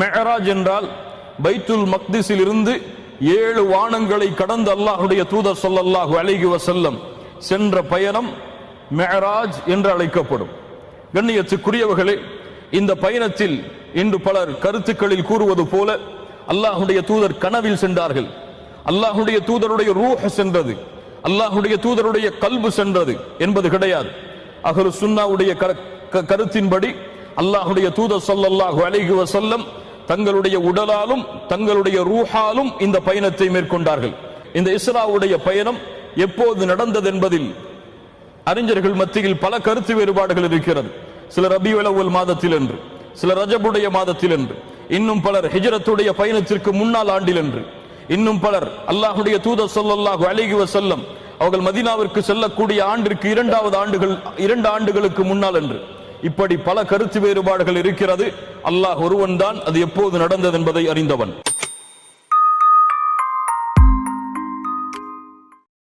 மெஹராஜ் என்றால் பைத்துல் மக்திஸில் இருந்து 7 வானங்களை கடந்து அல்லாஹ்வுடைய தூதர் ஸல்லல்லாஹு அலைஹி வஸல்லம் சென்ற பயணம் மெஹராஜ் என்று அழைக்கப்படும். கண்ணியத்துக்குரியவர்களே, இந்த பயணத்தில் இன்று பலர் கருத்துக்களில் கூறுவது போல அல்லாஹ்வுடைய தூதர் கனவில் சென்றார்கள், அல்லாஹ்வுடைய தூதருடைய ரூஹ் சென்றது, அல்லாஹ்வுடைய தூதருடைய கல்பு சென்றது என்பது கிடையாது. அஹ்லு சுன்னாவுடைய கருத்தின்படி அல்லாஹ்வுடைய தூதர் ஸல்லல்லாஹு அலைஹி வஸல்லம் தங்களுடைய உடலாலும் தங்களுடைய ரூஹாலும் இந்த பயணத்தை மேற்கொண்டார்கள். இந்த இஸ்ராவுடைய பயணம் எப்போது நடந்தது என்பதில் அறிஞர்கள் மத்தியில் பல கருத்து வேறுபாடுகள் இருக்கிறது. சிலர் ரபியுல் அவ்வல் மாதத்தில் என்று, சிலர் ரஜபுடைய மாதத்தில் என்று, இன்னும் பலர் ஹிஜ்ரத்துடைய பயணத்திற்கு முன்னால் ஆண்டில் என்று, இன்னும் பலர் அல்லாஹ்வுடைய தூதர் ஸல்லல்லாஹு அலைஹி வஸல்லம் அவர்கள் மதீனாவிற்கு செல்லக்கூடிய ஆண்டிற்கு 2 ஆண்டுகளுக்கு முன்னால் என்று, இப்படி பல கருத்து வேறுபாடுகள் இருக்கிறது. அல்லாஹ் ஒருவன் தான் அது எப்போது நடந்தது என்பதை அறிந்தவன்.